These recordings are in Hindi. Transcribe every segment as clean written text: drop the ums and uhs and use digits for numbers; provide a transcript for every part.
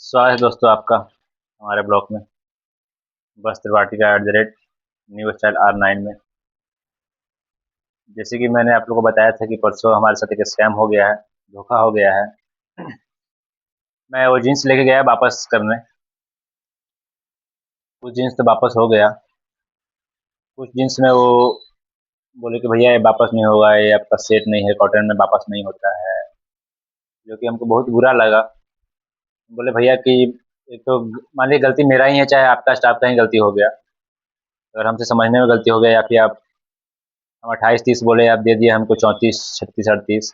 स्वागत है दोस्तों आपका हमारे ब्लॉग में बस त्रिपाठी का @न्यू स्टाइल R9 में। जैसे कि मैंने आप लोगों को बताया था कि परसों हमारे साथ एक स्कैम हो गया है, धोखा हो गया है। मैं वो जीन्स लेके गया वापस करने, कुछ जीन्स तो वापस हो गया। कुछ जीन्स में वो बोले कि भैया ये वापस नहीं होगा, ये आपका सेट नहीं है, कॉटन में वापस नहीं होता है, जो कि हमको बहुत बुरा लगा। बोले भैया कि एक तो मान लीजिए गलती मेरा ही है, चाहे आपका स्टाफ का ही गलती हो गया, अगर हमसे समझने में गलती हो गया या फिर आप हम 28-30 बोले, आप दे दिए हमको 34-36-38,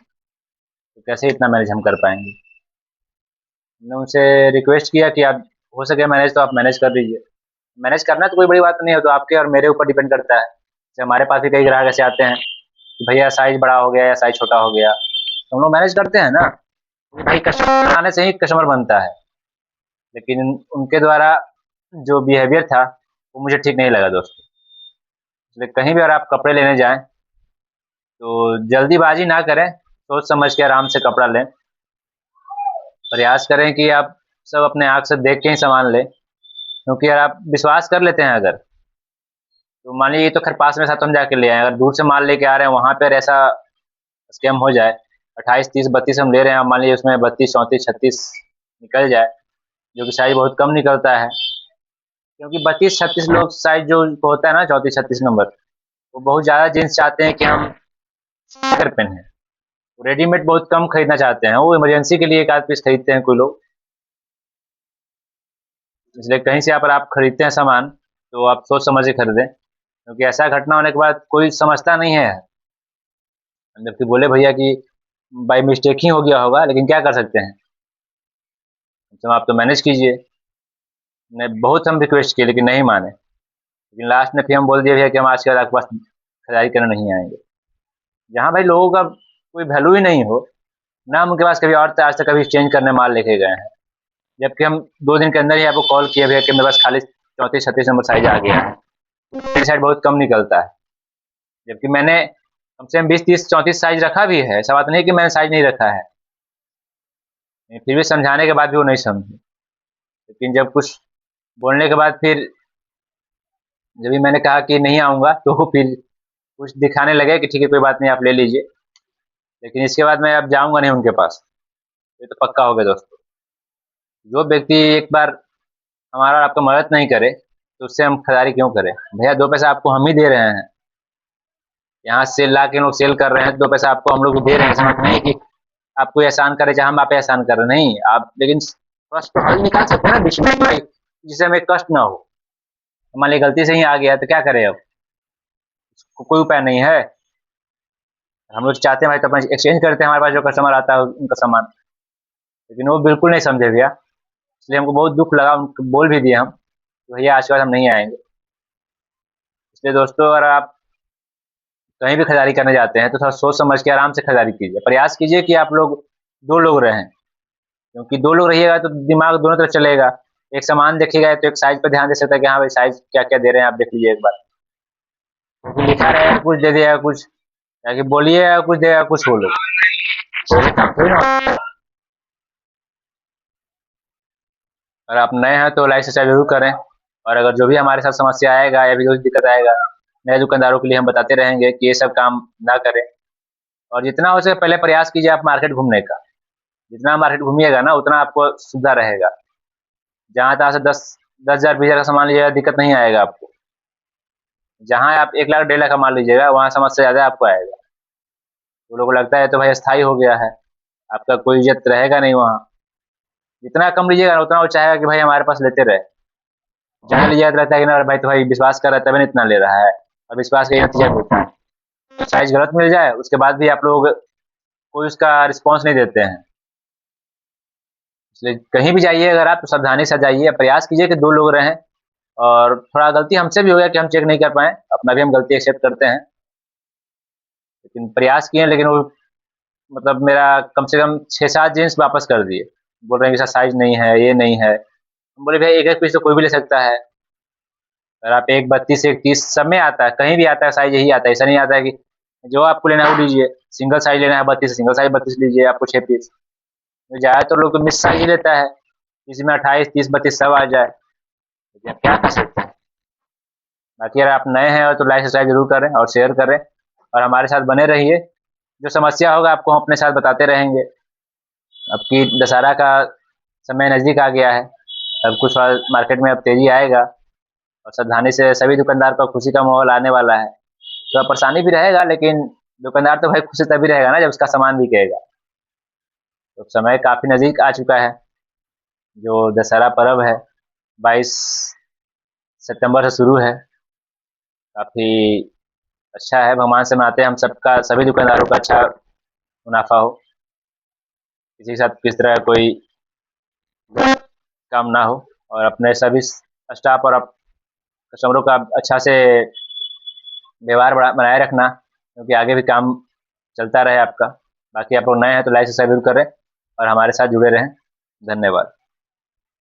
तो कैसे इतना मैनेज हम कर पाएंगे। हमने उनसे रिक्वेस्ट किया कि आप हो सके मैनेज तो आप मैनेज कर लीजिए। मैनेज करना तो कोई बड़ी बात नहीं है, तो आपके और मेरे ऊपर डिपेंड करता है। जैसे हमारे पास भी कई ग्राहक ऐसे आते हैं कि भैया साइज बड़ा हो गया या साइज छोटा हो गया, तो हम लोग मैनेज करते हैं ना। भाई कस्टमर आने से ही कस्टमर बनता है, लेकिन उनके द्वारा जो बिहेवियर था वो मुझे ठीक नहीं लगा दोस्तों। इसलिए कहीं भी अगर आप कपड़े लेने जाएं तो जल्दीबाजी ना करें, सोच समझ के आराम से कपड़ा लें। प्रयास करें कि आप सब अपने आँख से देख के ही सामान लें, क्योंकि अगर आप विश्वास कर लेते हैं अगर, तो मान लीजिए ये तो खैर पास में था तो हम जाके ले आए, अगर दूर से माल लेके आ रहे हैं वहाँ पर ऐसा स्कैम हो जाए, 28-30-32 हम ले रहे हैं, मान लीजिए उसमें 32-34-36 निकल जाए, जो कि साइज बहुत कम निकलता है। क्योंकि 32-36 लोग साइज जो होता है ना, 34-36 नंबर, वो बहुत ज़्यादा जीन्स चाहते हैं कि हम कर पहने। रेडीमेड बहुत कम खरीदना चाहते हैं, वो इमरजेंसी के लिए एक आध पीस खरीदते हैं कोई लोग। इसलिए कहीं से अगर आप खरीदते हैं सामान तो आप सोच समझ के खरीदें, क्योंकि ऐसा घटना होने के बाद कोई समझता नहीं है। जबकि बोले भैया कि बाई मिस्टेक ही हो गया होगा, लेकिन क्या कर सकते हैं, तो आप तो मैनेज कीजिए। ने बहुत हम रिक्वेस्ट किए लेकिन नहीं माने, लेकिन लास्ट में फिर हम बोल दिए भैया कि हम आज के बाद आपके पास खरीदारी करने नहीं आएंगे। जहाँ भाई लोगों का कोई वैल्यू ही नहीं हो ना, हम उनके पास कभी और आज तक कभी चेंज करने माल लेके गए हैं। जबकि हम 2 दिन के अंदर ही आपको कॉल किए भैया कि मेरे पास खाली 34-36 नंबर साइज आ गया है, मेरी साइज बहुत कम निकलता है। जबकि मैंने कम से कम 20-30-34 साइज रखा भी है, ऐसा बात नहीं कि मैंने साइज नहीं रखा है, फिर भी समझाने के बाद भी वो नहीं समझे। लेकिन जब कुछ बोलने के बाद फिर जब भी मैंने कहा कि नहीं आऊँगा, तो वो फिर कुछ दिखाने लगे कि ठीक है कोई बात नहीं आप ले लीजिए, लेकिन इसके बाद मैं अब जाऊँगा नहीं उनके पास, ये तो पक्का हो गया दोस्तों। जो व्यक्ति एक बार हमारा और आपका मदद नहीं करे तो उससे हम खरीदारी क्यों करें। भैया 2 पैसा आपको हम ही दे रहे हैं, यहाँ सेल ला के लोग सेल कर रहे हैं, 2 पैसा आपको हम लोग दे रहे हैं, समझ नहीं कि आप कोई एहसान करे चाहे हम आप पे एहसान कर रहे हैं, नहीं आप, लेकिन कष्ट तो हल निकाल सकते हैं ना बीच में भाई, जिससे हमें कष्ट ना हो। हमारी गलती से ही आ गया तो क्या करें अब, कोई उपाय नहीं है। हम लोग चाहते हैं भाई तो अपना एक्सचेंज करते हैं, हमारे पास जो कस्टमर आता है उनका सामान, लेकिन वो बिल्कुल नहीं समझे भैया। इसलिए हमको बहुत दुख लगा, उनको बोल भी दिए हम तो भैया आज के बाद हम नहीं आएंगे। इसलिए दोस्तों अगर आप कहीं भी खरीदारी करने जाते हैं तो थोड़ा सोच समझ के आराम से खरीदारी कीजिए। प्रयास कीजिए कि आप लोग 2 लोग रहें, क्योंकि 2 लोग रहिएगा तो दिमाग दोनों तरफ चलेगा। एक सामान देखिएगा तो एक साइज पर ध्यान दे सकता है कि हाँ भाई साइज क्या क्या दे रहे हैं, आप देख लीजिए एक बार, क्योंकि लिखा रहेगा कुछ दे दिया कुछ, या कि बोलिएगा कुछ देगा कुछ वो लोग, अगर आप नए हैं तो लाइक सब्सक्राइब जरूर करें। और अगर जो भी हमारे साथ समस्या आएगा या भी कोई दिक्कत आएगा, नए दुकानदारों के लिए हम बताते रहेंगे कि ये सब काम ना करें। और जितना हो सके पहले प्रयास कीजिए आप मार्केट घूमने का, जितना मार्केट घूमिएगा ना उतना आपको सुविधा रहेगा। जहाँ तहाँ से 10,000 20,000 का सामान लीजिएगा दिक्कत नहीं आएगा आपको, जहाँ आप 1 लाख 1.5 लाख का माल लीजिएगा वहाँ समस्या ज़्यादा आपको आएगा। तो लोगों को लगता है तो भाई अस्थाई हो गया है, आपका कोई इज्जत रहेगा नहीं वहाँ। जितना कम लीजिएगा उतना वो चाहेगा कि भाई हमारे पास लेते रहे। जहाँ लीजिएगा तो रहता है कि ना भाई तो भाई विश्वास कर रहा है तभी ना इतना ले रहा है, और विश्वास का ये नतीजा मिलता है। साइज गलत मिल जाए उसके बाद भी आप लोग कोई उसका रिस्पॉन्स नहीं देते हैं। इसलिए कहीं भी जाइए अगर आप तो सावधानी से जाइए, प्रयास कीजिए कि 2 लोग रहें। और थोड़ा गलती हमसे भी हो गया कि हम चेक नहीं कर पाए, अपना भी हम गलती एक्सेप्ट करते हैं, लेकिन प्रयास किए, लेकिन वो मतलब मेरा कम से कम 6-7 जीन्स वापस कर दिए, बोल रहे हैं कि सर साइज नहीं है, ये नहीं है। हम बोले भाई एक एक पीस तो कोई भी ले सकता है, अगर आप एक 32 एक 30 सब में आता है, कहीं भी आता है साइज यही आता है, ऐसा नहीं आता है कि जो आपको लेना है वो लीजिए। सिंगल साइज लेना है 32 सिंगल साइज 32 लीजिए, आपको 6 पीस। ज़्यादातर लोग तो मिस साइज ही लेता है, किसी में 28, 30, 32 सब आ जाए, लेकिन अब क्या कर सकते हैं। बाकी अगर आप नए हैं और तो लाइक सब्सक्राइब जरूर करें और शेयर करें और हमारे साथ बने रहिए। जो समस्या होगा आपको हम अपने साथ बताते रहेंगे। अब की दशहरा का समय नज़दीक आ गया है, सब कुछ मार्केट में अब तेजी आएगा और सावधानी से सभी दुकानदार पर खुशी का माहौल आने वाला है। थोड़ा परेशानी भी रहेगा, लेकिन दुकानदार तो भाई खुश तभी रहेगा ना जब उसका सामान बिकेगा। तो समय काफ़ी नज़दीक आ चुका है। जो दशहरा पर्व है 22 सितंबर से शुरू है, काफ़ी अच्छा है। भगवान से मनाते हैं हम सबका, सभी दुकानदारों का अच्छा मुनाफा हो, किसी के साथ किस तरह कोई काम ना हो, और अपने सभी स्टाफ और कस्टमरों का अच्छा से व्यवहार बनाए रखना, क्योंकि आगे भी काम चलता रहे आपका। बाकी आप लोग नए हैं तो लाइक सब्सक्राइब जरूर करें और हमारे साथ जुड़े रहें। धन्यवाद।